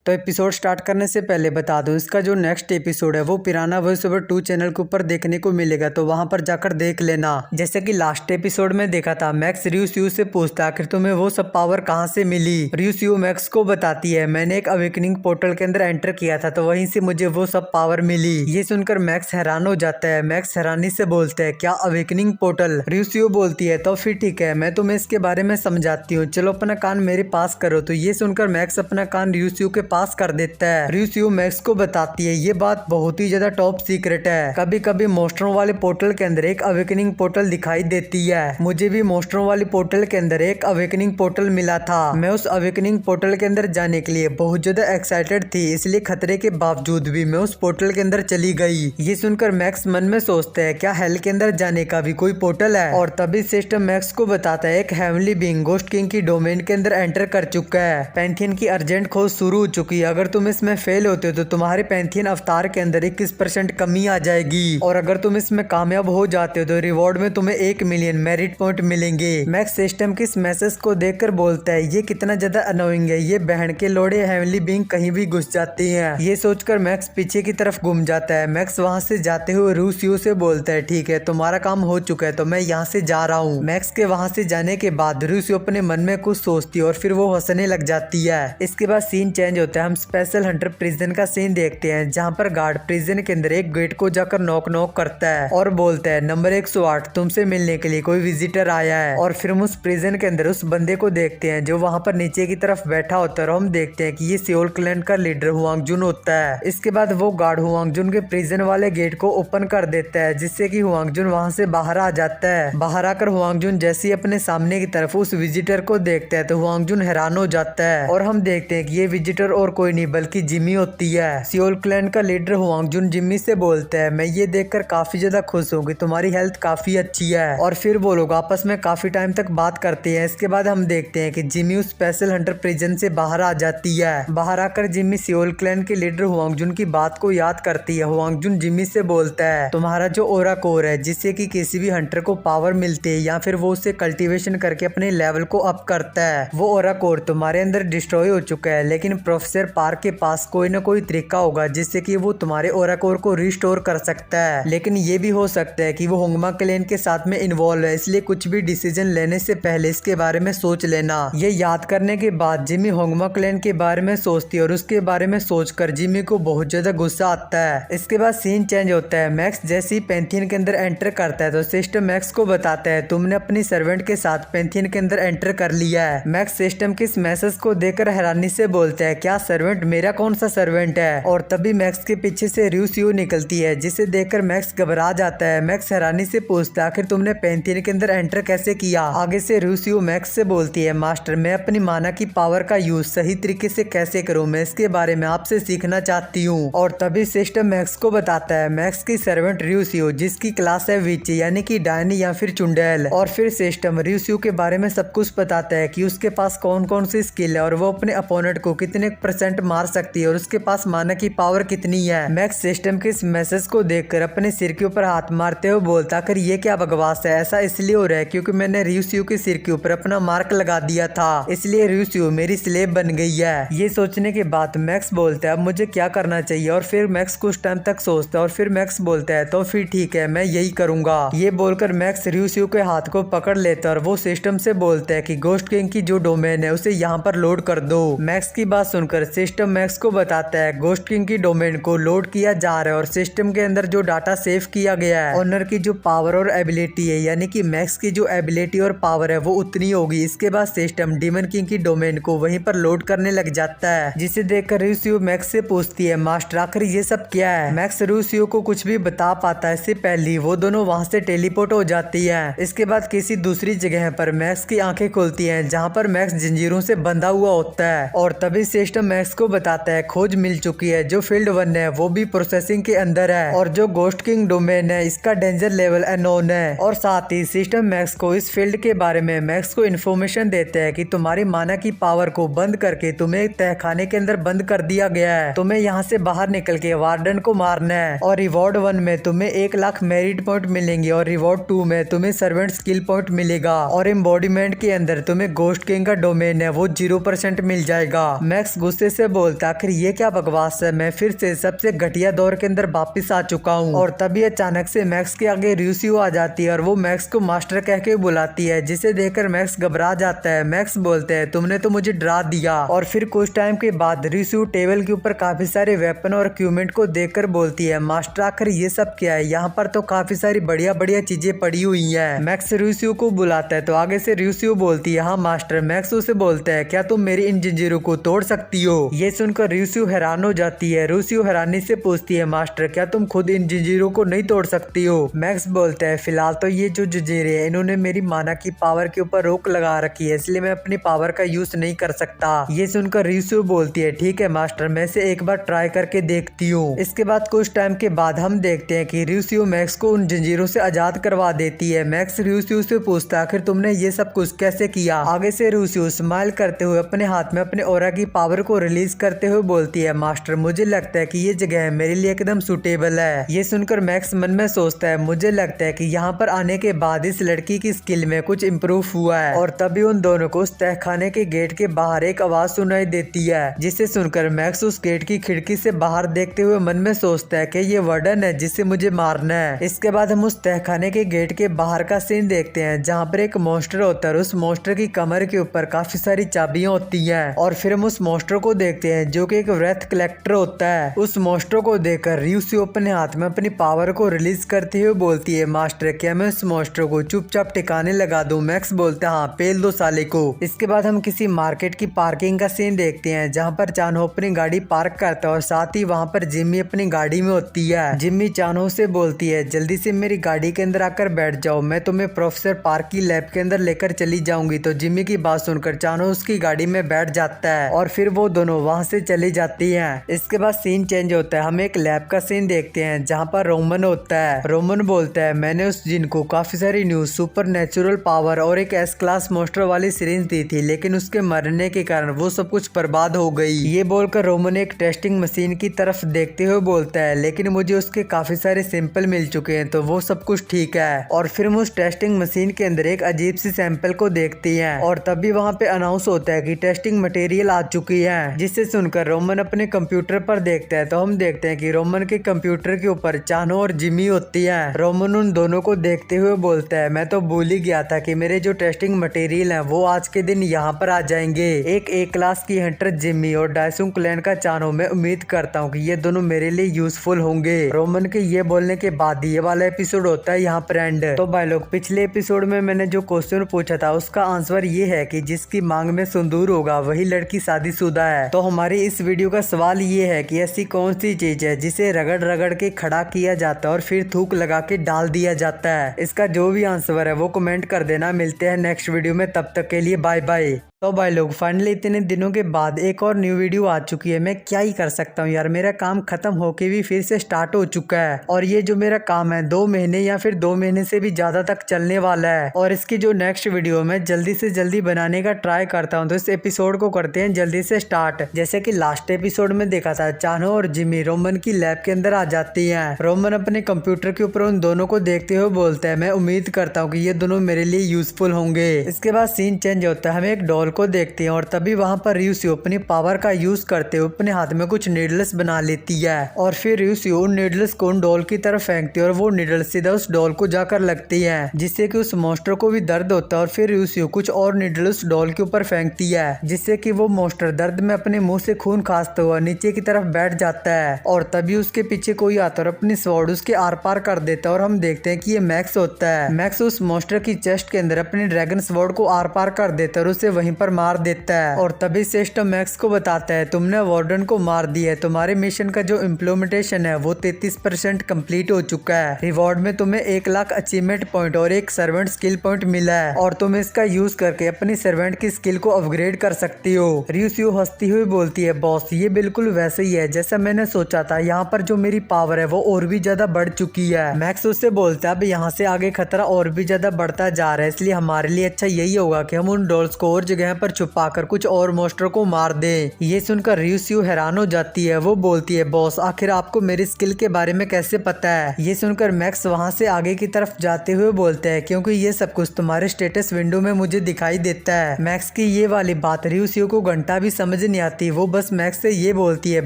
तो episode start करने से पहले बता दूं, इसका जो नेक्स्ट एपिसोड है वो पिराना वॉइस ओवर 2 चैनल के ऊपर देखने को मिलेगा, तो वहां पर जाकर देख लेना। जैसे कि लास्ट एपिसोड में देखा था, मैक्स रियोशियो से पूछता आखिर तुम्हें वो सब पावर कहां से मिली। रियोशियो मैक्स को बताती है मैंने एक अवेकनिंग पोर्टल के अंदर एंटर किया था, तो वहीं से मुझे वो सब पावर मिली। ये सुनकर मैक्स हैरान हो जाता है। मैक्स हैरानी से बोलते है क्या अवेकनिंग पोर्टल। रियोशियो बोलती है तो फिर ठीक है, मैं तुम्हें इसके बारे में समझाती हूँ, चलो अपना कान मेरे पास करो। तो ये सुनकर मैक्स अपना कान रियोशियो के पास कर देता है। रियोशियो मैक्स को बताती है ये बात बहुत ही ज्यादा टॉप सीक्रेट है, कभी कभी मोस्टरों वाले पोर्टल के अंदर एक अवेकनिंग पोर्टल दिखाई देती है। मुझे भी मोस्टरों वाली पोर्टल के अंदर एक अवेकनिंग पोर्टल मिला था। मैं उस अवेकनिंग पोर्टल के अंदर जाने के लिए बहुत ज्यादा एक्साइटेड थी, इसलिए खतरे के बावजूद भी मैं उस पोर्टल के अंदर चली गई। ये सुनकर मैक्स मन में सोचता है क्या हेल के अंदर जाने का भी कोई पोर्टल है। और तभी सिस्टम मैक्स को बताता है एक हेवनली बीइंग गोस्ट किंग की डोमेन के अंदर एंटर कर चुका है। पैंथियन की अर्जेंट खोज शुरू हो चुकी है, अगर तुम इसमें फेल होते हो तो तुम्हारे पैंथियन अवतार के अंदर 21% कमी आ जाएगी, और अगर तुम इसमें कामयाब हो जाते हो तो रिवॉर्ड में तुम्हें 1 मिलियन मेरिट पॉइंट मिलेंगे। मैक्स सिस्टम की इस मैसेज को देखकर बोलता है ये कितना ज्यादा अनोइंग है, ये बहन के लोड़े हेवनली बीइंग कहीं भी घुस जाती हैं। ये सोचकर मैक्स पीछे की तरफ घूम जाता है। मैक्स वहां से जाते हुए रियोशियो से बोलता है ठीक है, तुम्हारा काम हो चुका है, तो मैं यहाँ से जा रहा हूँ। मैक्स के वहां से जाने के बाद रियोशियो अपने मन में कुछ सोचती है और फिर वो हंसने लग जाती है। इसके बाद सीन चेंज होता है, हम स्पेशल हंटर प्रिजन का सीन देखते हैं, जहाँ पर गार्ड प्रिजन के अंदर एक गेट को जाकर नॉक नॉक करता है और बोलता है नंबर 108 तुमसे मिलने के लिए कोई विजिटर आया है। और फिर हम उस प्रिजन के अंदर उस बंदे को देखते हैं जो वहाँ पर नीचे की तरफ बैठा होता है, और हम देखते हैं कि ये सियोल क्लैन का लीडर हुआंग जुन होता है। इसके बाद वो गार्ड हुआंग जुन के प्रिजन वाले गेट को ओपन कर देता है, जिससे कि हुआंग जुन वहाँ से बाहर आ जाता है। बाहर आकर हुआंग जुन जैसे ही अपने सामने की तरफ उस विजिटर को देखता है तो हुआंग जुन हैरान हो जाता है, और हम देखते हैं कि ये विजिटर और कोई नहीं बल्कि जिमी होती है। सियोल क्लैन का लीडर हुआंग जुन जिमी से बोलता है मैं ये देखकर काफी ज्यादा खुश हूँ कि तुम्हारी हेल्थ काफी अच्छी है। और फिर वो लोग आपस में काफी टाइम तक बात करते हैं। इसके बाद हम देखते हैं कि जिमी उस स्पेशल हंटर प्रिजन से बाहर आ जाती है। बाहर आकर जिमी सियोल क्लैन के लीडर हुआंग जुन की बात को याद करती है। हुआंग जुन जिमी से बोलता है तुम्हारा जो ओरा कोर है, जिससे कि किसी भी हंटर को पावर मिलती है या फिर वो उसे कल्टीवेशन करके अपने लेवल को अप करता है, वो ओरा कोर तुम्हारे अंदर डिस्ट्रॉय हो चुका है। लेकिन प्रोफेसर पार्क के पास कोई ना कोई तरीका होगा जिससे कि वो तुम्हारे ओरा कोर को रिस्टोर कर सकता है। लेकिन ये भी हो सकता है कि वो होंगमा क्लैन के साथ में इन्वॉल्व है, इसलिए कुछ भी डिसीजन लेने से पहले इसके बारे में सोच लेना। ये याद करने के बाद जिमी होंगमा क्लैन के बारे में सोचती है, और उसके बारे में सोचकर जिमी को बहुत ज्यादा गुस्सा आता है। इसके बाद सीन चेंज होता है। मैक्स जैसे ही पैंथियन के अंदर एंटर करता है तो सिस्टम मैक्स को बताता है तुमने अपनी सर्वेंट के साथ पैंथियन के अंदर एंटर कर लिया है। मैक्स सिस्टम के इस मैसेज को देखकर हैरानी से बोलता है क्या सर्वेंट, मेरा कौन सा सर्वेंट है। और तभी मैक्स के पीछे से रियोशियो निकलती है, जिसे देखकर मैक्स घबरा जाता है। मैक्स हैरानी से पूछता है आखिर तुमने पैंथियन के अंदर एंटर कैसे किया। आगे से रियोशियो मैक्स से बोलती है मास्टर, मैं अपनी माना की पावर का यूज सही तरीके से कैसे करूं, मैं इसके बारे में आपसे सीखना चाहती हूँ। और तभी सिस्टम मैक्स को बताता है मैक्स की सर्वेंट रियोशियो, जिसकी क्लास है विच यानी कि डायनी या फिर चुंडेल। और फिर सिस्टम रियोशियो के बारे में सब कुछ बताता है कि उसके पास कौन कौन सी स्किल है और वो अपने अपोनेंट को कितने % मार सकती है, और उसके पास माना की पावर कितनी है। मैक्स सिस्टम के इस मैसेज को देखकर अपने सिर के ऊपर हाथ मारते हुए बोलता आखिर ये क्या बकवास है। ऐसा इसलिए हो रहा है क्योंकि मैंने रियोशियो के सिर के ऊपर अपना मार्क लगा दिया था, इसलिए रियोशियो मेरी स्लेव बन गई है। ये सोचने के बाद मैक्स बोलता है अब मुझे क्या करना चाहिए। और फिर मैक्स कुछ टाइम तक सोचता है, और फिर मैक्स बोलता है तो फिर ठीक है, मैं यही करूंगा। ये बोलकर मैक्स रियोशियो के हाथ को पकड़ लेता है, और वो सिस्टम से बोलता है कि गोस्ट किंग की जो डोमेन है उसे यहाँ पर लोड कर दो। मैक्स की बात सुनकर सिस्टम मैक्स को बताता है गोस्ट किंग की डोमेन को लोड किया जा रहा है, और सिस्टम के अंदर जो डाटा सेव किया गया है ऑनर की जो पावर और एबिलिटी है, यानी कि मैक्स की जो एबिलिटी और पावर है वो उतनी होगी। इसके बाद सिस्टम डीमन किंग की डोमेन को वहीं पर लोड करने लग जाता है, जिसे देखकर रियोशियो मैक्स से पूछती है मास्टर आखिर ये सब क्या है। मैक्स रियोशियो को कुछ भी बता पाता है इससे पहले वो दोनों वहां से टेलीपोर्ट हो जाती है। इसके बाद किसी दूसरी जगह पर मैक्स की आंखें खुलती हैं, जहां पर मैक्स जंजीरों से बंधा हुआ होता है। और तभी सिस्टम मैक्स को बताता है खोज मिल चुकी है, जो फील्ड 1 है वो भी प्रोसेसिंग के अंदर है, और जो गोस्ट किंग डोमेन है इसका डेंजर लेवल अननोन है। और साथ ही सिस्टम मैक्स को इस फील्ड के बारे में मैक्स को इन्फॉर्मेशन देते हैं कि तुम्हारी माना की पावर को बंद करके तुम्हें तहखाने के अंदर बंद कर दिया गया है, तुम्हें यहाँ से बाहर निकल के वार्डन को मारना है। और रिवॉर्ड 1 में तुम्हें 1 लाख मेरिट पॉइंट मिलेंगे, और रिवॉर्ड 2 में तुम्हें सर्वेंट स्किल पॉइंट मिलेगा, और एम्बॉडीमेंट के अंदर तुम्हें गोस्ट किंग का डोमेन है वो 0% मिल जाएगा। मैक्स गुस्से गुस्से से बोलता आखिर ये क्या बकवास है, मैं फिर से सबसे घटिया दौर के अंदर वापिस आ चुका हूँ। और तभी अचानक से मैक्स के आगे र्यूसियो आ जाती है और वो मैक्स को मास्टर कह के बुलाती है, जिसे देखकर मैक्स घबरा जाता है। मैक्स बोलते हैं तुमने तो मुझे डरा दिया। और फिर कुछ टाइम के बाद र्यूसियो टेबल के ऊपर काफी सारे वेपन और इक्विपमेंट को देखकर बोलती है मास्टर आखिर ये सब क्या है, यहाँ पर तो काफी सारी बढ़िया बढ़िया चीजें पड़ी हुई है। मैक्स र्यूसियो को बुलाता है तो आगे से र्यूसियो बोलती है हाँ मास्टर। मैक्स उसे बोलता है क्या तुम मेरी इन जंजीरों को तोड़ सकती हो। ये सुनकर र्यूसियो हैरान हो जाती है। र्यूसियो हैरानी से पूछती है मास्टर क्या तुम खुद इन जंजीरों को नहीं तोड़ सकती हो। मैक्स बोलता है फिलहाल तो ये जो जंजीरें हैं इन्होंने मेरी माना की पावर के ऊपर रोक लगा रखी है, इसलिए मैं अपनी पावर का यूज नहीं कर सकता। ये सुनकर र्यूसियो बोलती है ठीक है मास्टर, मैं इसे एक बार ट्राई करके देखती हूँ। इसके बाद कुछ टाइम के बाद हम देखते हैं कि र्यूसियो मैक्स को उन जंजीरों से आजाद करवा देती है। मैक्स र्यूसियो से पूछता है आखिर तुमने ये सब कुछ कैसे किया। आगे से र्यूसियो स्माइल करते हुए अपने हाथ में अपने ऑरा की पावर को रिलीज करते हुए बोलती है मास्टर मुझे लगता है कि ये जगह मेरे लिए एकदम सुटेबल है। ये सुनकर मैक्स मन में सोचता है मुझे लगता है कि यहाँ पर आने के बाद इस लड़की की स्किल में कुछ इम्प्रूव हुआ है। और तभी उन दोनों को उस तहखाने के गेट के बाहर एक आवाज सुनाई देती है, जिसे सुनकर मैक्स उस गेट की खिड़की से बाहर देखते हुए मन में सोचता है कि ये वार्डन है जिसे मुझे मारना है। इसके बाद हम उस तहखाने के गेट के बाहर का सीन देखते हैं, जहाँ पर एक मॉन्स्टर होता है। उस मॉन्स्टर की कमर के ऊपर काफी सारी चाबियां होती हैं। और फिर हम उस मॉन्स्टर को देखते हैं जो कि एक व्रेथ कलेक्टर होता है। उस मॉन्स्टर को देखकर र्यूसियो अपने हाथ में अपनी पावर को रिलीज करते हुए बोलती है मास्टर क्या मैं उस मॉन्स्टर को चुपचाप टिकाने लगा दूं। मैक्स बोलता है हाँ पेल दो साले को। इसके बाद हम किसी मार्केट की पार्किंग का सीन देखते हैं, जहाँ पर चानो अपनी गाड़ी पार्क करता है और साथ ही वहाँ पर जिम्मी अपनी गाड़ी में होती है। जिम्मी चानो से बोलती है जल्दी से मेरी गाड़ी के अंदर आकर बैठ जाओ, मैं तुम्हें प्रोफेसर पार्क की लैब के अंदर लेकर चली जाऊंगी। तो जिम्मी की बात सुनकर चानो उसकी गाड़ी में बैठ जाता है और फिर वो दोनों वहाँ से चली जाती हैं। इसके बाद सीन चेंज होता है, हम एक लैब का सीन देखते हैं जहाँ पर रोमन होता है। रोमन बोलता है मैंने उस जिन को काफी सारी न्यूज सुपर नेचुरल पावर और एक एस क्लास मॉन्स्टर वाली सिरिंज दी थी, लेकिन उसके मरने के कारण वो सब कुछ बर्बाद हो गई। ये बोलकर रोमन एक टेस्टिंग मशीन की तरफ देखते हुए बोलता है लेकिन मुझे उसके काफी सारे सैंपल मिल चुके हैं तो वो सब कुछ ठीक है। और फिर हम उस टेस्टिंग मशीन के अंदर एक अजीब सी सैंपल को देखते हैं और तभी वहाँ पे अनाउंस होता है कि टेस्टिंग मटेरियल आ चुकी है, जिससे सुनकर रोमन अपने कंप्यूटर पर देखता है तो हम देखते हैं कि रोमन के कंप्यूटर के ऊपर चानो और जिमी होती है। रोमन उन दोनों को देखते हुए बोलता है मैं तो भूल ही गया था कि मेरे जो टेस्टिंग मटेरियल है वो आज के दिन यहाँ पर आ जाएंगे। एक ए क्लास की हंटर जिमी और डायसुंग क्लैन का चानो, मैं उम्मीद करता हूँ कि ये दोनों मेरे लिए यूजफुल होंगे। रोमन के ये बोलने के बाद ये वाला एपिसोड होता है यहाँ पर एंड। तो भाई लोग पिछले एपिसोड में मैंने जो क्वेश्चन पूछा था उसका आंसर ये है कि जिसकी मांग में सिंदूर होगा वही लड़की शादीशुदा है। तो हमारी इस वीडियो का सवाल ये है कि ऐसी कौन सी चीज है जिसे रगड़ रगड़ के खड़ा किया जाता है और फिर थूक लगा के डाल दिया जाता है। इसका जो भी आंसर है वो कमेंट कर देना। मिलते हैं नेक्स्ट वीडियो में, तब तक के लिए बाय बाय। तो भाई लोग फाइनली इतने दिनों के बाद एक और न्यू वीडियो आ चुकी है। मैं क्या ही कर सकता हूँ यार, मेरा काम खत्म होके भी फिर से स्टार्ट हो चुका है और ये जो मेरा काम है 2 महीने या फिर 2 महीने से भी ज्यादा तक चलने वाला है। और इसकी जो नेक्स्ट वीडियो मैं जल्दी से जल्दी बनाने का ट्राई करता हूँ। तो इस एपिसोड को करते हैं जल्दी से स्टार्ट। जैसे कि लास्ट एपिसोड में देखा था चानो और जिमी रोमन की लैब के अंदर आ जाती है। रोमन अपने कंप्यूटर के ऊपर उन दोनों को देखते हुए बोलता है मैं उम्मीद करता हूँ कि ये दोनों मेरे लिए यूजफुल होंगे। इसके बाद सीन चेंज होता है, हम एक डॉल को देखते हैं और तभी वहाँ पर र्यूसियो अपनी पावर का यूज करते हुए अपने हाथ में कुछ नीडल्स बना लेती है और फिर र्यूसियो उन नीडल्स को उन डॉल की तरफ फेंकती है और वो नीडल्स सीधा उस डॉल को जाकर लगती है, जिससे कि उस मॉन्स्टर को भी दर्द होता है। और फिर र्यूसियो कुछ और नीडल्स डॉल के ऊपर फेंकती है, जिससे कि वो मॉन्स्टर दर्द में अपने मुंह से खून खासता हुआ नीचे की तरफ बैठ जाता है। और तभी उसके पीछे कोई आता है और अपनी स्वॉर्ड उसके आर पार कर देता है और हम देखते हैं कि ये मैक्स होता है। मैक्स उस मॉन्स्टर की चेस्ट के अंदर अपनी ड्रैगन स्वॉर्ड को आर पार कर देता है और उसे वहीं पर मार देता है। और तभी सिस्टम मैक्स को बताता है तुमने वार्डन को मार दिया है, तुम्हारे मिशन का जो इम्प्लीमेंटेशन है वो 33% कंप्लीट हो चुका है। रिवॉर्ड में तुम्हें 1 लाख अचीवमेंट पॉइंट और एक सर्वेंट स्किल पॉइंट मिला है और तुम इसका यूज करके अपनी सर्वेंट की स्किल को अपग्रेड कर सकती हो। र्यूसियो हंसती हुई बोलती है बॉस ये बिल्कुल वैसे ही है जैसा मैंने सोचा था, यहाँ पर जो मेरी पावर है वो और भी ज्यादा बढ़ चुकी है। मैक्स उससे बोलता है अब यहाँ से आगे खतरा और भी ज्यादा बढ़ता जा रहा है, इसलिए हमारे लिए अच्छा यही होगा कि हम उन डॉल्स को और जगह जगह पर छुपाकर कुछ और मॉन्स्टर को मार दे। ये सुनकर रियुसियो हैरान हो जाती है। वो बोलती है, बॉस आखिर आपको मेरी स्किल के बारे में कैसे पता है? ये सुनकर मैक्स वहाँ से आगे की तरफ जाते हुए बोलते हैं, क्योंकि ये सब कुछ तुम्हारे स्टेटस विंडो में मुझे दिखाई देता है। मैक्स की ये वाली बात रियुसियो को घंटा भी समझ नहीं आती। वो बस मैक्स से ये बोलती है,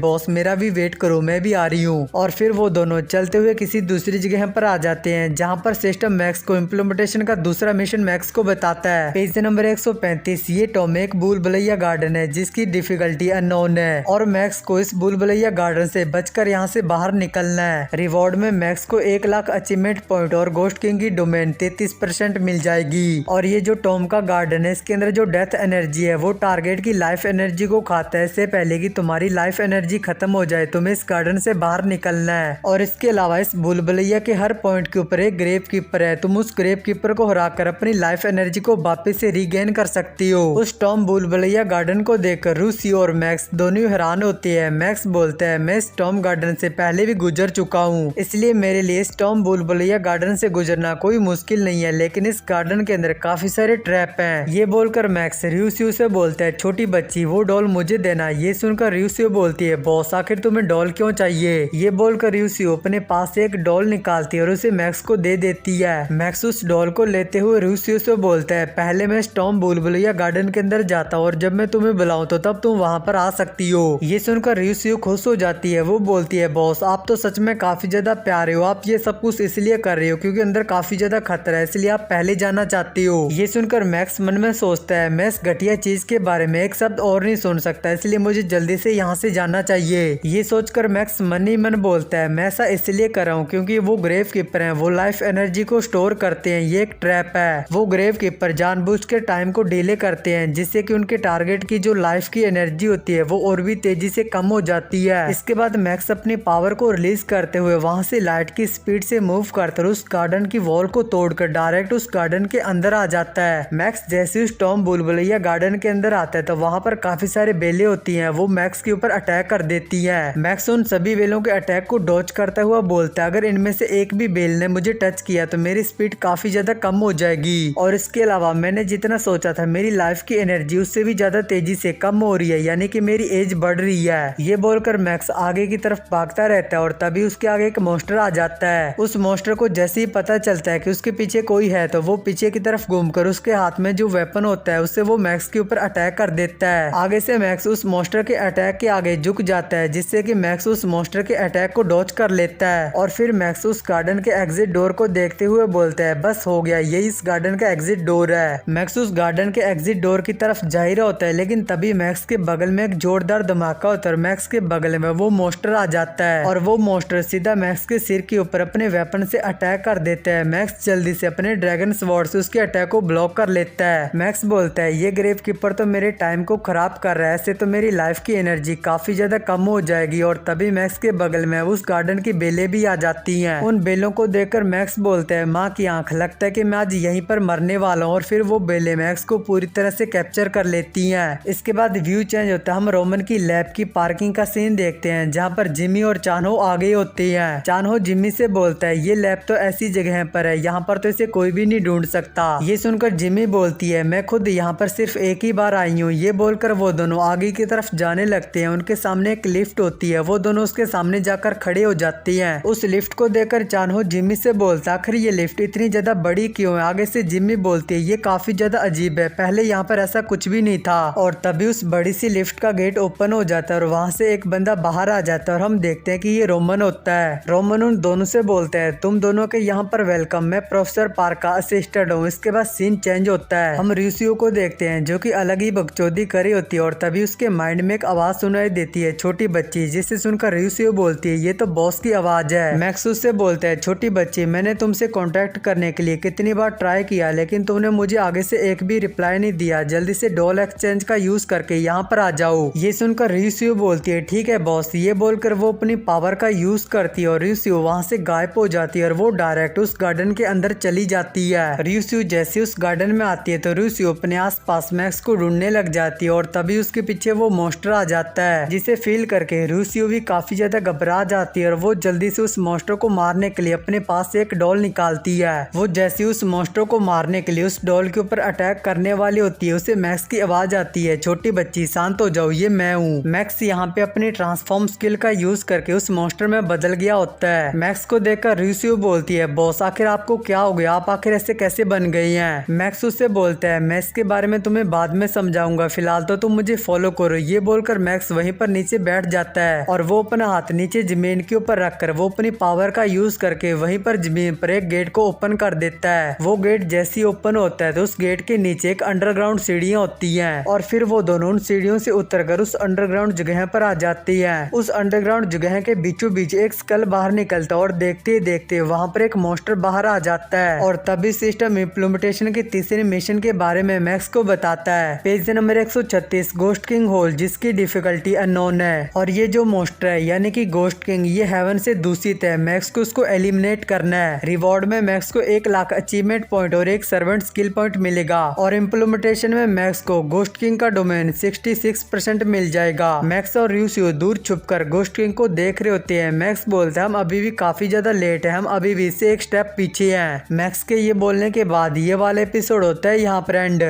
बॉस मेरा भी वेट करो, मैं भी आ रही हूँ। और फिर वो दोनों चलते हुए किसी दूसरी जगह पर आ जाते हैं, जहाँ पर सिस्टम मैक्स को इम्प्लीमेंटेशन का दूसरा मिशन मैक्स को बताता है। Page number 135। ये टॉम एक भूल भुलैया गार्डन है जिसकी डिफिकल्टी अननोन है और मैक्स को इस भूल भुलैया गार्डन से बचकर यहाँ से बाहर निकलना है। रिवॉर्ड में मैक्स को 1 लाख अचीवमेंट पॉइंट और गोस्ट किंग की डोमेन 33% मिल जाएगी। और ये जो टॉम का गार्डन है, इसके अंदर जो डेथ एनर्जी है वो टारगेट की लाइफ एनर्जी को खाता है। इससे पहले कि तुम्हारी लाइफ एनर्जी खत्म हो जाए तुम्हें इस गार्डन से बाहर निकलना है। और इसके अलावा इस भूल भुलैया के हर पॉइंट के ऊपर एक ग्रेव कीपर है। तुम उस ग्रेव कीपर को हराकर अपनी लाइफ एनर्जी को वापस से रीगेन कर सकती हो। उस टॉम भूल भुलैया गार्डन को देखकर रियुसियो और मैक्स दोनों हैरान होते हैं। मैक्स बोलता है, मैं इस टॉम गार्डन से पहले भी गुजर चुका हूँ, इसलिए मेरे लिए इस टॉम भूल भुलैया गार्डन से गुजरना कोई मुश्किल नहीं है, लेकिन इस गार्डन के अंदर काफी सारे ट्रैप हैं। ये बोलकर मैक्स रियुसियो से बोलता है, छोटी बच्ची वो डॉल मुझे देना। ये सुनकर रियुसियो बोलती है, बॉस आखिर तुम्हें डॉल क्यों चाहिए? ये बोलकर रियुसियो अपने पास से एक डॉल निकालती है और उसे मैक्स को दे देती है। मैक्स उस डॉल को लेते हुए रियुसियो से बोलता है, पहले मैं इस टॉम भूल भुलैया गार्डन के अंदर जाता हूँ और जब मैं तुम्हें बुलाऊं तो तब तुम वहाँ पर आ सकती हो। ये सुनकर रियुसियो खुश हो जाती है। वो बोलती है, बॉस आप तो सच में काफी ज्यादा प्यारे हो, आप ये सब कुछ इसलिए कर रहे हो क्योंकि अंदर काफी ज्यादा खतरा है, इसलिए आप पहले जाना चाहती हो। ये सुनकर मैक्स मन में सोचता है, मैं इस घटिया चीज के बारे में एक शब्द और नहीं सुन सकता, इसलिए मुझे जल्दी से यहाँ से जाना चाहिए। ये सोचकर मैक्स मन ही मन बोलता है, मैं ऐसा इसलिए कर रहा हूँ क्योंकि वो ग्रेव कीपर हैं, वो लाइफ एनर्जी को स्टोर करते हैं, ये एक ट्रैप है। वो ग्रेव कीपर जानबूझ के टाइम को डिले करते हैं जिससे कि उनके टारगेट की जो लाइफ की एनर्जी होती है वो और भी तेजी से कम हो जाती है। इसके बाद मैक्स अपनी पावर को रिलीज करते हुए वहां से लाइट की स्पीड से मूव करते हुए उस गार्डन की वॉल को तोड़कर डायरेक्ट उस गार्डन के अंदर आ जाता है। मैक्स जैसे उस टॉम भूल भुलैया गार्डन के अंदर आता है तो वहां पर काफी सारे बेले होती हैं, वो मैक्स के ऊपर अटैक कर देती है। मैक्स उन सभी बेलों के अटैक को डॉज करता हुआ बोलता है, अगर इनमें से एक भी बेल ने मुझे टच किया तो मेरी स्पीड काफी ज्यादा कम हो जाएगी और इसके अलावा मैंने जितना सोचा था मेरी लाइफ की एनर्जी उससे भी ज्यादा तेजी से कम हो रही है, यानी कि मेरी एज बढ़ रही है। ये बोलकर मैक्स आगे की तरफ भागता रहता है और तभी उसके आगे एक मॉन्स्टर आ जाता है। उस मॉन्स्टर को जैसे ही पता चलता है कि उसके पीछे कोई है तो वो पीछे की तरफ घूमकर उसके हाथ में जो वेपन होता है उससे वो मैक्स के ऊपर अटैक कर देता है। आगे से मैक्स उस मॉन्स्टर के अटैक के आगे झुक जाता है जिससे कि मैक्स उस मॉन्स्टर के अटैक को डॉज कर लेता है और फिर मैक्स उस गार्डन के एग्जिट डोर को देखते हुए बोलता है, बस हो गया, यही इस गार्डन का एग्जिट डोर है। मैक्स उस गार्डन के एग्जिट डोर की तरफ जा ही रहा होता है, लेकिन तभी मैक्स के बगल में एक जोरदार धमाका होता है और मैक्स के बगल में वो मॉन्स्टर आ जाता है और वो मॉन्स्टर सीधा मैक्स के सिर के ऊपर अपने वेपन से अटैक कर देता है। मैक्स जल्दी से अपने ड्रैगन स्वॉर्ड से उसके अटैक को ब्लॉक कर लेता है। मैक्स बोलता है, ये ग्रेव कीपर तो मेरे टाइम को खराब कर रहा है, ऐसे तो मेरी लाइफ की एनर्जी काफी ज्यादा कम हो जाएगी। और तभी मैक्स के बगल में उस गार्डन की बेलें भी आ जाती हैं। उन बेलों को देखकर मैक्स बोलता है, माँ की आंख, लगता है कि मैं आज यहीं पर मरने वाला हूँ। और फिर वो बेलें मैक्स को पूरी तरह से कैप्चर कर लेती हैं। इसके बाद व्यू चेंज होता है, हम रोमन की लैब की पार्किंग का सीन देखते हैं जहाँ पर जिमी और चानहो आगे होती हैं। चानहो जिमी से बोलता है, ये लैब तो ऐसी जगह पर है, यहाँ पर तो इसे कोई भी नहीं ढूंढ सकता। ये सुनकर जिमी बोलती है, मैं खुद यहाँ पर सिर्फ एक ही बार आई हूँ। ये बोलकर वो दोनों आगे की तरफ जाने लगते हैं। उनके सामने एक लिफ्ट होती है, वो दोनों उसके सामने जाकर खड़े हो जाती हैं। उस लिफ्ट को देखकर चानहो जिमी से बोलता, आखिर ये लिफ्ट इतनी ज्यादा बड़ी क्यों है? आगे से जिमी बोलती है, ये काफी ज्यादा अजीब है, पहले यहाँ पर ऐसा कुछ भी नहीं था। और तभी उस बड़ी सी लिफ्ट का गेट ओपन हो जाता है और वहाँ से एक बंदा बाहर आ जाता है और हम देखते हैं कि ये रोमन होता है। रोमन उन दोनों से बोलते हैं, तुम दोनों के यहाँ पर वेलकम, मैं प्रोफेसर पार्क का असिस्टेंट हूँ। इसके बाद सीन चेंज होता है, हम रियुसियो को देखते हैं जो कि अलग ही बकचोदी करी होती है और तभी उसके माइंड में एक आवाज सुनाई देती है, छोटी बच्ची, जिसे सुनकर रियुसियो बोलती है, ये तो बॉस की आवाज है। मैक्स उससे बोलता है, छोटी बच्ची, मैंने तुमसे कांटेक्ट करने के लिए कितनी बार ट्राई किया लेकिन तुमने मुझे आगे से एक भी रिप्लाई नहीं दिया, जल्दी से डॉल एक्सचेंज का यूज करके यहाँ पर आ जाओ। ये सुनकर रियुसियो बोलती है, ठीक है बॉस। ये बोलकर वो अपनी पावर का यूज करती है और रियुसियो वहाँ से गायब हो जाती है और वो डायरेक्ट उस गार्डन के अंदर चली जाती है। रियुसियो जैसे उस गार्डन में आती है तो रियुसियो अपने आसपास मैक्स को ढूंढने लग जाती है और तभी उसके पीछे वो मॉन्स्टर आ जाता है, जिसे फील करके रियुसियो भी काफी ज्यादा घबरा जाती है और वो जल्दी से उस मॉन्स्टर को मारने के लिए अपने पास से एक डॉल निकालती है। वो जैसे उस मॉन्स्टर को मारने के लिए उस डॉल के ऊपर अटैक करने वाली होती है है उसे मैक्स की आवाज आती है, छोटी बच्ची शांत हो जाओ, ये मैं हूँ। मैक्स यहाँ पे अपनी ट्रांसफॉर्म स्किल का यूज करके उस मॉन्स्टर में बदल गया होता है। मैक्स को देखकर रियोशियो बोलती है, बॉस आखिर आपको क्या हो गया, आप आखिर ऐसे कैसे बन गई हैं? मैक्स उससे बोलता है, मैं इसके बारे में तुम्हें बाद में समझाऊंगा, फिलहाल तो तुम मुझे फॉलो करो। ये बोलकर मैक्स वहीं पर नीचे बैठ जाता है और वो अपना हाथ नीचे जमीन के ऊपर रखकर वो अपनी पावर का यूज करके वहीं पर जमीन पर एक गेट को ओपन कर देता है। वो गेट जैसे ही ओपन होता है तो उस गेट के नीचे एक अंडरग्राउंड सीढ़ियां होती हैं और फिर वो दोनों उन सीढ़ियों से उतरकर उस अंडरग्राउंड जगह पर आ जाती है। उस अंडरग्राउंड जगह के बीचों बीच एक स्कल बाहर निकलता है और देखते ही देखते वहाँ पर एक मॉन्स्टर बाहर आ जाता है और तभी सिस्टम इम्प्लीमेंटेशन के तीसरे मिशन के बारे में मैक्स को बताता है। Page number 136 ghost king hole, जिसकी डिफिकल्टी अननोन है और ये जो मॉन्स्टर है यानी कि गोस्ट किंग ये हेवन से दूषित है। मैक्स को उसको एलिमिनेट करना है। रिवॉर्ड में मैक्स को 1 लाख अचीवमेंट पॉइंट और एक सर्वेंट स्किल पॉइंट मिलेगा और इम्प्लीमेंटेशन में मैक्स को गोस्ट किंग का डोमेन 66% मिल जाएगा। मैक्स और रियोशियो दूर छुपकर गोस्ट किंग को देख रहे होते हैं। मैक्स बोलता है, हम अभी भी काफी ज्यादा लेट है, हम अभी भी इससे एक स्टेप पीछे हैं। मैक्स के ये बोलने के बाद ये वाला एपिसोड होता है यहाँ पर एंड।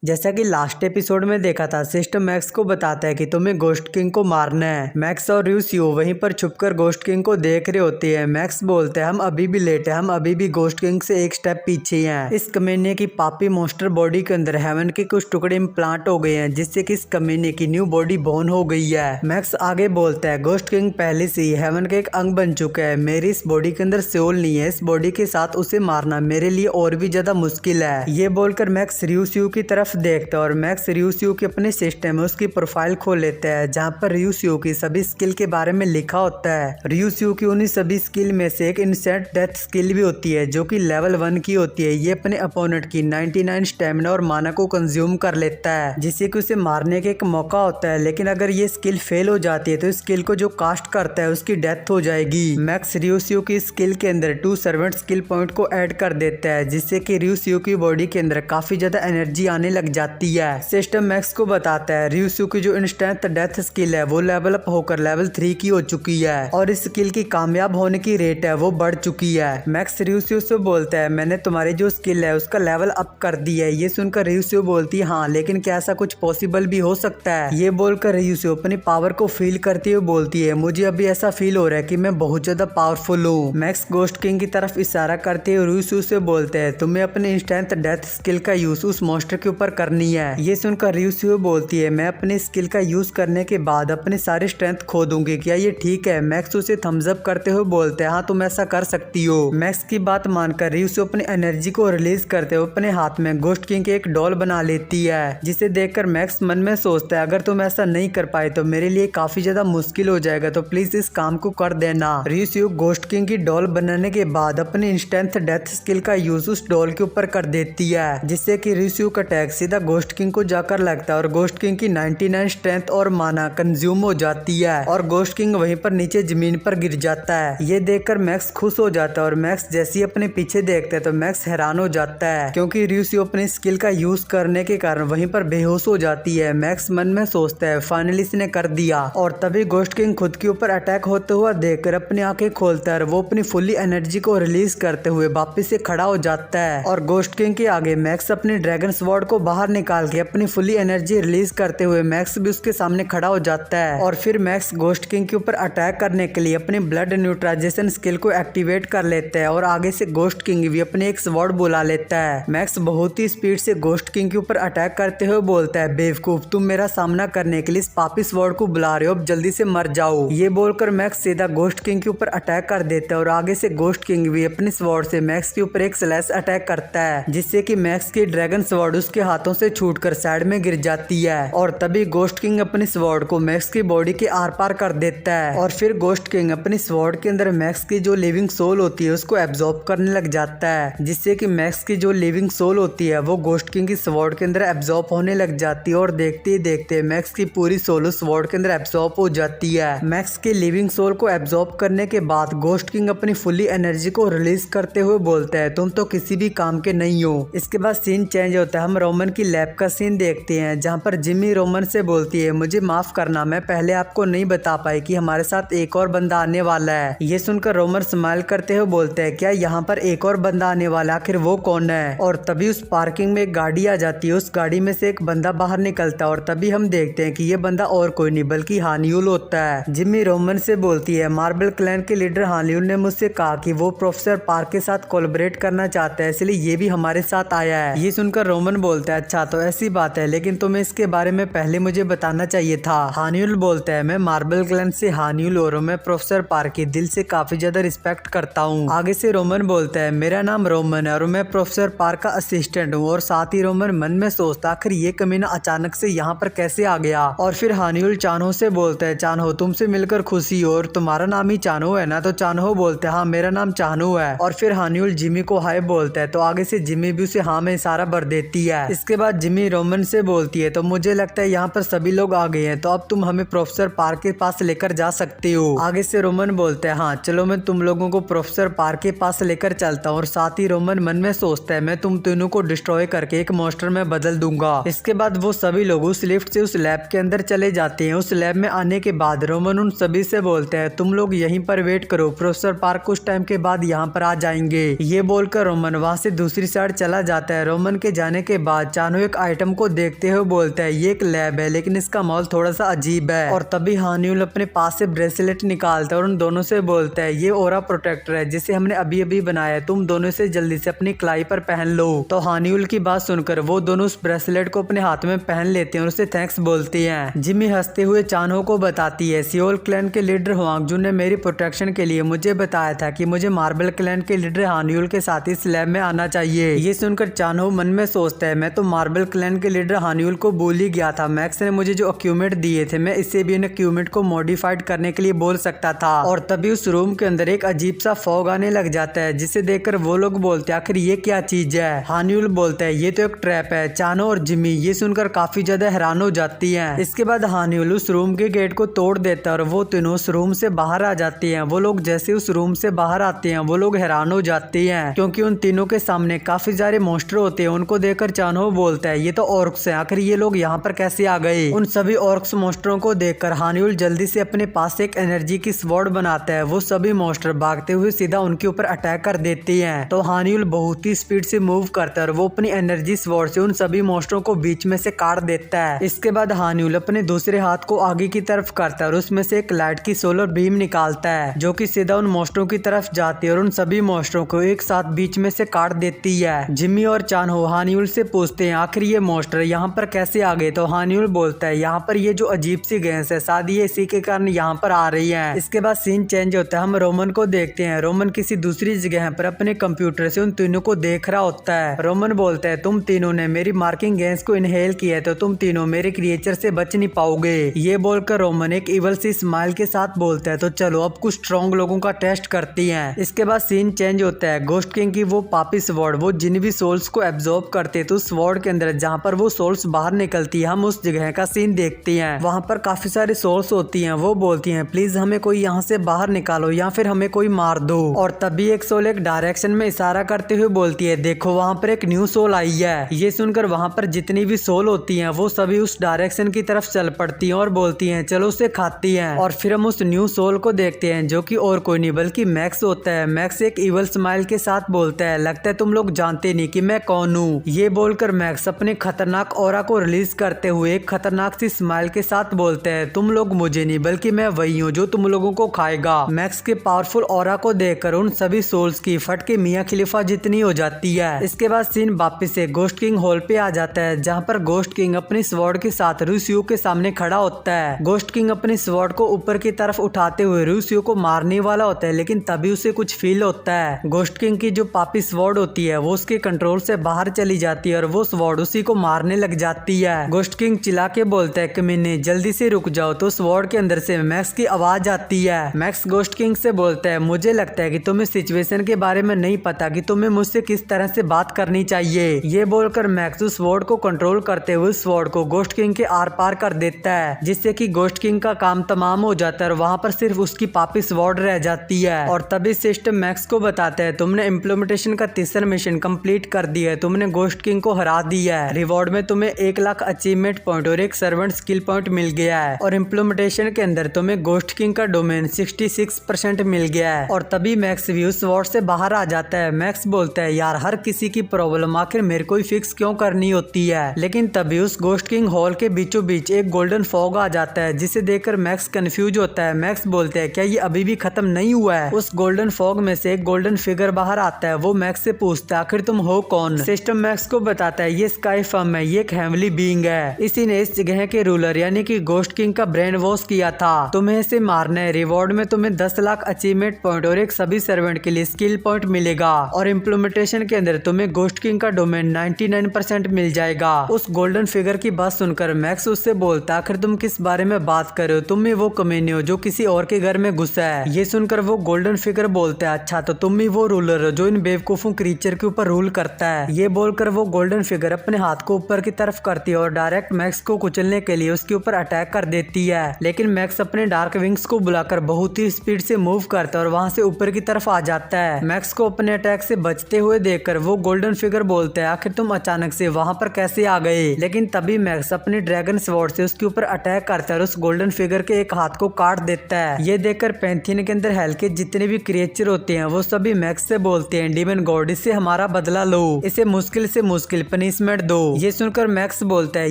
जैसा कि लास्ट एपिसोड में देखा था, सिस्टम मैक्स को बताता है कि तुम्हें गोस्ट किंग को मारना है। मैक्स और रियोशियो वहीं पर छुपकर गोस्ट किंग को देख रहे होते हैं। मैक्स बोलते हैं, हम अभी भी लेट है, हम अभी भी गोस्ट किंग से एक स्टेप पीछे हैं। इस कमीने की पापी मॉन्स्टर बॉडी के अंदर हेवन के कुछ टुकड़े इम्प्लांट हो गए हैं, जिससे कि इस कमीने की न्यू बॉडी बोर्न हो गई है। मैक्स आगे बोलता है, गोस्ट किंग पहले से ही हेवन का एक अंग बन चुका है, मेरी इस बॉडी के अंदर सोल नहीं है, इस बॉडी के साथ उसे मारना मेरे लिए और भी ज्यादा मुश्किल है। ये बोलकर मैक्स रियोशियो की तरफ देखता है और मैक्स रियोशियो के अपने सिस्टम में उसकी प्रोफाइल खोल लेता है, जहाँ पर रियोशियो की सभी स्किल के बारे में लिखा होता है। रियोशियो की उन्हीं सभी स्किल में से एक इंस्टेंट डेथ स्किल भी होती है, जो कि लेवल 1 की होती है। ये अपने अपोनेंट की 99 स्टेमिना और माना को कंज्यूम कर लेता है, जिससे कि उसे मारने का एक मौका होता है। लेकिन अगर ये स्किल फेल हो जाती है तो स्किल को जो कास्ट करता है उसकी डेथ हो जाएगी। मैक्स रियोशियो की स्किल के अंदर 2 सर्वेंट स्किल पॉइंट को ऐड कर देता है, जिससे कि रियोशियो की बॉडी के अंदर काफी ज्यादा एनर्जी आने लग जाती है। सिस्टम मैक्स को बताता है, रियोशियो की जो इंस्टेंट डेथ स्किल है वो लेवल अप होकर लेवल 3 की हो चुकी है और इस स्किल की कामयाब होने की रेट है वो बढ़ चुकी है। मैक्स रियोशियो से बोलता है, मैंने तुम्हारी जो स्किल है उसका लेवल अप कर दी है। ये सुनकर रियोशियो बोलती है, हाँ लेकिन क्या ऐसा कुछ पॉसिबल भी हो सकता है? ये बोलकर रियोशियो अपनी पावर को फील करते हुए बोलती है, मुझे अभी ऐसा फील हो रहा है कि मैं बहुत ज्यादा पावरफुल हूँ। मैक्स गोस्ट किंग की तरफ इशारा करते हुए रियोशियो से बोलते हैं, तुम्हें अपने इंस्टेंट डेथ स्किल का यूज उस मॉन्स्टर के ऊपर करनी है। ये सुनकर रियोशियो बोलती है, मैं अपनी स्किल का यूज करने के बाद अपनी सारी स्ट्रेंथ खो दूंगी, क्या ये ठीक है? मैक्स उसे थम्स अप करते हुए बोलते हैं, हाँ तुम ऐसा कर सकती हो। मैक्स की बात मानकर रियोशियो अपनी एनर्जी को रिलीज करते हुए अपने हाथ में गोस्ट किंग की एक डॉल बना लेती है, जिसे देखकर मैक्स मन में सोचता है, अगर तुम ऐसा नहीं कर पाए तो मेरे लिए काफी ज्यादा मुश्किल हो जाएगा, तो प्लीज इस काम को कर देना। रियोशियो गोस्ट किंग की डॉल बनाने के बाद अपनी इंस्टेंट डेथ स्किल का यूज उस डॉल के ऊपर कर देती है, जिससे कि रियोशियो का अटैक सीधा गोस्ट किंग को जाकर लगता है और गोस्ट किंग की 99 स्ट्रेंथ और माना कंज्यूम हो जाती है और गोस्ट किंग वहीं पर नीचे जमीन पर गिर जाता है। ये देखकर मैक्स खुश हो जाता है और मैक्स जैसे ही अपने पीछे देखता है तो मैक्स हैरान हो जाता है, क्योंकि रियोशियो अपनी स्किल का यूज करने के कारण वहीं पर बेहोश हो जाती है। मैक्स मन में सोचता है, फाइनली इसने कर दिया। और तभी गोस्ट किंग खुद के ऊपर अटैक होते हुआ देखकर अपनी आंखें खोलता है और वो अपनी फुल्ली एनर्जी को रिलीज करते हुए वापिस से खड़ा हो जाता है और गोस्ट किंग के आगे मैक्स अपने ड्रैगन स्वॉर्ड को बाहर निकाल के अपनी फुल्ली एनर्जी रिलीज करते हुए मैक्स भी उसके सामने खड़ा हो जाता है और फिर मैक्स गोस्ट किंग के ऊपर अटैक करने के लिए अपनी ब्लड न्यूट्राइजेशन स्किल को एक्टिवेट कर लेता है और आगे से गोस्ट किंग भी अपने एक स्वॉर्ड बुला लेता है। मैक्स बहुत ही स्पीड से गोस्ट किंग के ऊपर अटैक करते हुए बोलता है, बेवकूफ तुम मेरा सामना करने के लिए इस पापी स्वॉर्ड को बुला रहे हो, अब जल्दी से मर जाओ। ये बोलकर मैक्स सीधा गोस्ट किंग के ऊपर अटैक कर देता है और आगे से गोस्ट किंग भी अपने स्वॉर्ड से मैक्स के ऊपर एक स्लैश अटैक करता है, जिससे कि मैक्स की ड्रैगन स्वॉर्ड उसके हाथों से छूटकर साइड में गिर जाती है और तभी गोस्ट किंग अपनी स्वॉर्ड को मैक्स की बॉडी के आर पार कर देता है और फिर गोस्ट किंग अपनी स्वॉर्ड के अंदर मैक्स की जो लिविंग सोल होती है उसको एब्जॉर्ब करने लग जाता है, जिससे कि मैक्स की जो लिविंग सोल होती है वो गोस्ट किंग की स्वॉर्ड के अंदर एब्जॉर्ब होने लग जाती है और देखते ही देखते मैक्स की पूरी सोल उस स्वॉर्ड के अंदर एब्जॉर्ब हो जाती है। मैक्स की लिविंग सोल को एब्जॉर्ब करने के बाद गोस्ट किंग अपनी फुल्ली एनर्जी को रिलीज करते हुए बोलता है, तुम तो किसी भी काम के नहीं हो। इसके बाद सीन चेंज होता है, हम रोमन रोमन की लैब का सीन देखते हैं जहाँ पर जिमी रोमन से बोलती है मुझे माफ करना, मैं पहले आपको नहीं बता पाई कि हमारे साथ एक और बंदा आने वाला है। ये सुनकर रोमन स्माइल करते हुए बोलते हैं क्या यहाँ पर एक और बंदा आने वाला, आखिर वो कौन है। और तभी उस पार्किंग में एक गाड़ी आ जाती है, उस गाड़ी में से एक बंदा बाहर निकलता है और तभी हम देखते हैं कि ये बंदा और कोई नहीं बल्कि हानियुल होता है। जिमी रोमन से बोलती है मार्बल क्लैन के लीडर हानियुल ने मुझसे कहा कि वो प्रोफेसर पार्क के साथ कोलैबोरेट करना चाहता है, इसलिए ये भी हमारे साथ आया है। ये सुनकर रोमन बोलता है अच्छा तो ऐसी बात है, लेकिन तुम्हें इसके बारे में पहले मुझे बताना चाहिए था। हानियुल बोलता है मैं मार्बल क्लैन से हानियुल और मैं प्रोफेसर पार्क की दिल से काफी ज्यादा रिस्पेक्ट करता हूँ। आगे से रोमन बोलता है मेरा नाम रोमन है और मैं प्रोफेसर पार्क का असिस्टेंट हूँ। और साथ ही रोमन मन में सोचता आखिर ये कमीना अचानक से यहाँ पर कैसे आ गया। और फिर हानियुल चानहो से बोलता है चानहो तुमसे मिलकर खुशी हो, और तुम्हारा नाम ही चानहो है ना। तो चानहो बोलता है हाँ मेरा नाम चानहो है। और फिर हानियुल जिमी को हाय बोलता है तो आगे से जिमी भी उसे हाँ में इशारा भर देती है। इसके बाद जिमी रोमन से बोलती है तो मुझे लगता है यहाँ पर सभी लोग आ गए हैं, तो अब तुम हमें प्रोफेसर पार्क के पास लेकर जा सकते हो। आगे से रोमन बोलता है हाँ चलो मैं तुम लोगों को प्रोफेसर पार्क के पास लेकर चलता हूँ। और साथ ही रोमन मन में सोचता है मैं तुम तीनों को डिस्ट्रॉय करके एक मॉन्स्टर में बदल दूंगा। इसके बाद वो सभी लोग उस लिफ्ट से उस लैब के अंदर चले जाते हैं। उस लैब में आने के बाद रोमन उन सभी से बोलते हैं तुम लोग यहीं पर वेट करो, प्रोफेसर पार्क कुछ टाइम के बाद यहाँ पर आ जाएंगे। ये बोलकर रोमन वहाँ से दूसरी साइड चला जाता है। रोमन के जाने के बाद चानो एक आइटम को देखते हुए बोलता है ये एक लैब है लेकिन इसका माहौल थोड़ा सा अजीब है। और तभी हानियुल अपने पास से ब्रेसलेट निकालता है और उन दोनों से बोलता है ये ओरा प्रोटेक्टर है जिसे हमने अभी अभी बनाया है, तुम दोनों से जल्दी से अपनी कलाई पर पहन लो। तो हानियुल की बात सुनकर वो दोनों उस ब्रेसलेट को अपने हाथ में पहन लेते हैं और उसे थैंक्स बोलते हैं। जिमी हंसते हुए चानहो को बताती है सियोल क्लैन के लीडर हुआंगजुन ने मेरी प्रोटेक्शन के लिए मुझे बताया था कि मुझे मार्बल क्लैन के लीडर हानियुल के साथ इस लैब में आना चाहिए। ये सुनकर चानहो मन में सोचता है मैं तो मार्बल क्लैन के लीडर हानियुल को भूल ही गया था, मैक्स ने मुझे जो इक्विपमेंट दिए थे मैं इसे भी इन इक्विपमेंट को मॉडिफाइड करने के लिए बोल सकता था। और तभी उस रूम के अंदर एक अजीब सा फॉग आने लग जाता है जिसे देखकर वो लोग बोलते हैं आखिर ये क्या चीज है। हानियुल बोलता है ये तो एक ट्रैप है। चानो और जिमी ये सुनकर काफी ज्यादा हैरान हो जाती हैं। इसके बाद हानियुल उस रूम के गेट को तोड़ देता है और वो तीनों उस रूम से बाहर आ जाती हैं। वो लोग जैसे उस रूम से बाहर आते हैं वो लोग हैरान हो जाते हैं क्योंकि उन तीनों के सामने काफी सारे मॉन्स्टर होते हैं। उनको देखकर चानो बोलता है ये तो ऑर्क्स हैं, आखिर ये लोग यहाँ पर कैसे आ गए। उन सभी ऑर्क्स मॉन्स्टरों को देखकर हानियुल जल्दी से अपने पास एक एनर्जी की स्वॉर्ड बनाता है। वो सभी मॉन्स्टर भागते हुए सीधा उनके ऊपर अटैक कर देते हैं। तो हानियुल बहुत ही स्पीड से मूव करता है और वो अपनी एनर्जी स्वॉर्ड से उन सभी मॉन्स्टरों को बीच में से काट देता है। इसके बाद हानियुल अपने दूसरे हाथ को आगे की तरफ करता है और उसमें से एक लाइट की सोलर बीम निकालता है जो कि सीधा उन मॉन्स्टरों की तरफ जाती है और उन सभी मॉन्स्टरों को एक साथ बीच में से काट देती है। जिमी और चानहो हानियुल से पूछते हैं आखिर ये मॉन्स्टर यहाँ पर कैसे आ गए। तो हानियुल बोलता है यहाँ पर ये जो अजीब सी गैस है शायद ये इसी के कारण यहाँ पर आ रही है। इसके बाद सीन चेंज होता है, हम रोमन को देखते हैं। रोमन किसी दूसरी जगह पर अपने कंप्यूटर से उन तीनों को देख रहा होता है। रोमन बोलता है तुम तीनों ने मेरी मार्किंग गैस को इनहेल किया है तो तुम तीनों मेरे क्रिएचर से बच नहीं पाओगे। ये बोलकर रोमन एक इवल सी स्माइल के साथ बोलता है तो चलो अब कुछ स्ट्रॉन्ग लोगों का टेस्ट करती हैं। इसके बाद सीन चेंज होता है, घोस्ट किंग की वो पापी स्वॉर्ड वो जिन भी सोल्स को एब्जॉर्ब करते तो उस स्वॉर्ड के अंदर जहाँ पर वो सोल्स बाहर निकलती है हम उस जगह का सीन देखते हैं। वहाँ पर काफी सारी सोल्स होती हैं। वो बोलती हैं प्लीज हमें कोई यहाँ से बाहर निकालो या फिर हमें कोई मार दो। और तभी एक सोल एक डायरेक्शन में इशारा करते हुए बोलती है देखो वहाँ पर एक न्यू सोल आई है। ये सुनकर वहाँ पर जितनी भी सोल होती हैं वो सभी उस डायरेक्शन की तरफ चल पड़ती हैं और बोलती हैं चलो उसे खाती हैं। और फिर हम उस न्यू सोल को देखते हैं जो कि और कोई नहीं बल्कि मैक्स होता है। मैक्स एक इवल स्माइल के साथ बोलता है लगता है तुम लोग जानते नहीं कि मैं कौन हूँ। ये बोलकर मैक्स अपने खतरनाक ऑरा को रिलीज करते हुए एक खतरनाक सी स्माइल के साथ बोलते हैं तुम लोग मुझे नहीं बल्कि मैं वही हूँ जो तुम लोगों को खाएगा। मैक्स के पावरफुल ऑरा को देखकर उन सभी सोल्स की फट के मियां खलीफा जितनी हो जाती है। इसके बाद सीन वापिस से घोस्ट किंग हॉल पे आ जाता है जहाँ पर घोस्ट किंग अपनी स्वॉर्ड के साथ रूसियो के सामने खड़ा होता है। घोस्ट किंग अपनी स्वॉर्ड को ऊपर की तरफ उठाते हुए रूसियो को मारने वाला होता है लेकिन तभी उसे कुछ फील होता है। घोस्ट किंग की जो पापी स्वॉर्ड होती है वो उसके कंट्रोल से बाहर चली जाती है और वो स्वॉर्ड उसी को मारने लग जाती है। घोस्ट किंग चिल्ला के बोलता है कमीने जल्दी से रुक जाओ। तो स्वॉर्ड के अंदर से मैक्स की आवाज आती है। मैक्स घोस्ट किंग से बोलता है मुझे लगता है कि तुम्हें सिचुएशन के बारे में नहीं पता कि तुम्हें मुझसे किस तरह से बात करनी चाहिए। ये बोलकर मैक्स उस स्वॉर्ड को कंट्रोल करते हुए स्वॉर्ड को घोस्ट किंग के आर पार कर देता है जिससे कि घोस्ट किंग का काम तमाम हो जाता है और वहाँ पर सिर्फ उसकी पापी स्वॉर्ड रह जाती है। और तभी सिस्टम मैक्स को बताता है तुमने इम्प्लीमेंटेशन का तीसरा मिशन कंप्लीट कर दिया है, तुमने घोस्ट किंग को हरा हरा दिया है। रिवॉर्ड में तुम्हें 1 लाख अचीवमेंट पॉइंट और एक सर्वेंट स्किल पॉइंट मिल गया है और इम्प्लीमेंटेशन के अंदर तुम्हें गोस्ट किंग का डोमेन 66% मिल गया है। और तभी मैक्स भी उस वॉर से बाहर आ जाता है। मैक्स बोलता है यार हर किसी की प्रॉब्लम आखिर मेरे को ही फिक्स क्यों करनी होती है। लेकिन तभी उस गोस्ट किंग हॉल के बीचों बीच एक गोल्डन फॉग आ जाता है जिसे देखकर मैक्स कंफ्यूज होता है। मैक्स बोलते हैं क्या ये अभी भी खत्म नहीं हुआ है। उस गोल्डन फॉग में से एक गोल्डन फिगर बाहर आता है। वो मैक्स से पूछता है आखिर तुम हो कौन। सिस्टम मैक्स को बताता है ये स्काई फर्म है, ये एक हेवनली बीइंग है। इसी ने इस जगह के रूलर यानी कि गोस्ट किंग का ब्रेन वॉश किया था। तुम्हें इसे मारना है। रिवॉर्ड में तुम्हें 10 लाख अचीवमेंट पॉइंट और एक सभी सर्वेंट के लिए स्किल पॉइंट मिलेगा और इम्प्लीमेंटेशन के अंदर तुम्हें गोस्ट किंग का डोमेन 99% मिल जाएगा। उस गोल्डन फिगर की बात सुनकर मैक्स उससे बोलता आखिर तुम किस बारे में बात कर रहे हो, तुम ही वो कमीने हो जो किसी और के घर में घुसा है। ये सुनकर वो गोल्डन फिगर बोलता है अच्छा तो तुम ही वो रूलर हो जो इन बेवकूफों क्रीचर के ऊपर रूल करता है। ये बोलकर वो गोल्डन फिगर अपने हाथ को ऊपर की तरफ करती है और डायरेक्ट मैक्स को कुचलने के लिए उसके ऊपर अटैक कर देती है। लेकिन मैक्स अपने डार्क विंग्स को बुलाकर बहुत ही स्पीड से मूव करता है और वहां से ऊपर की तरफ आ जाता है। मैक्स को अपने अटैक से बचते हुए देखकर वो गोल्डन फिगर बोलता है आखिर तुम अचानक से वहां पर कैसे आ गए। लेकिन तभी मैक्स अपनी ड्रैगन स्वॉर्ड से उसके ऊपर अटैक करता है और उस गोल्डन फिगर के एक हाथ को काट देता है। ये देखकर पैंथियन के अंदर हेल के जितने भी क्रिएचर होते हैं वो सभी मैक्स से बोलते हैं डीमन गॉड इससे हमारा बदला लो, इसे मुश्किल से मुश्किल पनिशमेंट दो। ये सुनकर मैक्स बोलता है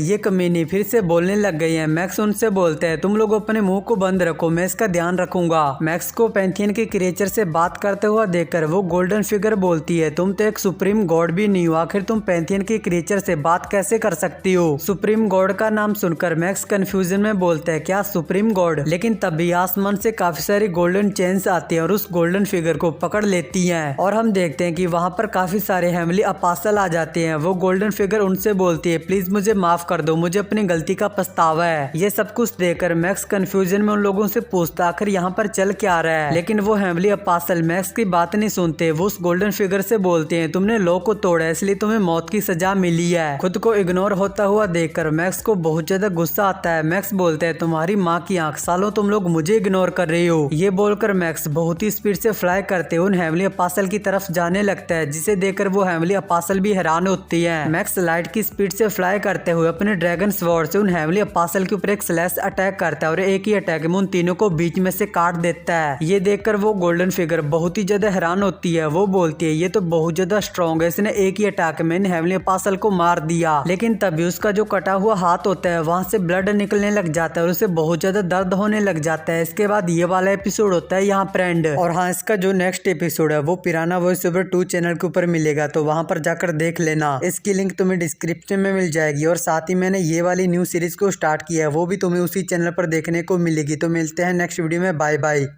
ये कमीनी फिर से बोलने लग गई है। मैक्स उनसे बोलता है तुम लोग अपने मुंह को बंद रखो, मैं इसका ध्यान रखूंगा। मैक्स को पैंथियन के क्रिएचर से बात करते हुआ देखकर वो गोल्डन फिगर बोलती है तुम तो एक सुप्रीम गॉड भी नहीं हो, आखिर तुम पैंथियन के क्रिएचर से बात कैसे कर सकती हो। सुप्रीम गॉड का नाम सुनकर मैक्स कंफ्यूजन में बोलता है क्या सुप्रीम गॉड। लेकिन तभी आसमान से काफी सारी गोल्डन चेन्स आती है और उस गोल्डन फिगर को पकड़ लेती हैं और हम देखते हैं कि वहां पर काफी सारे हेवनली अपासल आ जाते हैं। वो गोल्डन फिगर उनसे बोलती है प्लीज मुझे माफ कर दो, मुझे अपनी गलती का पछतावा है। ये सब कुछ देखकर मैक्स कंफ्यूजन में उन लोगों से पूछता आखिर यहाँ पर चल क्या रहा है। लेकिन वो हेवनली अपासल मैक्स की बात नहीं सुनते। वो उस गोल्डन फिगर से बोलते हैं तुमने लॉ को तोड़ा इसलिए तुम्हें मौत की सजा मिली है। खुद को इग्नोर होता हुआ देखकर मैक्स को बहुत ज्यादा गुस्सा आता है। मैक्स बोलते हैं तुम्हारी माँ की आंख, सालों तुम लोग मुझे इग्नोर कर रहे हो। ये बोलकर मैक्स बहुत ही स्पीड से फ्लाई करते हुए उन हेवनली अपासल की तरफ जाने लगता है जिसे देखकर वो हेवनली अपासल भी हैरान होती है। मैक्स लाइट की स्पीड से फ्लाई करते हुए अपने ड्रैगन स्वॉर्ड से उन हेवनली अपासल के ऊपर एक स्लैश अटैक करता है और एक ही अटैक में उन तीनों को बीच में से काट देता है। ये देखकर वो गोल्डन फिगर बहुत ही ज्यादा हैरान होती है। वो बोलती है ये तो बहुत ज्यादा स्ट्रॉन्ग है, इसने एक ही अटैक में इन हेवनली अपासल को मार दिया। लेकिन तभी उसका जो कटा हुआ हाथ होता है वहां से ब्लड निकलने लग जाता है और उसे बहुत ज्यादा दर्द होने लग जाता है। इसके बाद ये वाला एपिसोड होता है यहाँ पर एंड। और हाँ इसका जो नेक्स्ट एपिसोड है वो पिराना वॉइस ओवर 2 चैनल के ऊपर मिलेगा तो वहां पर जाकर देख लेना। इसकी लिंक तुम्हें डिस्क्रिप्शन में मिल जाएगी और साथ ही मैंने ये वाली न्यू सीरीज को स्टार्ट किया है वो भी तुम्हें उसी चैनल पर देखने को मिलेगी। तो मिलते हैं नेक्स्ट वीडियो में, बाय बाय।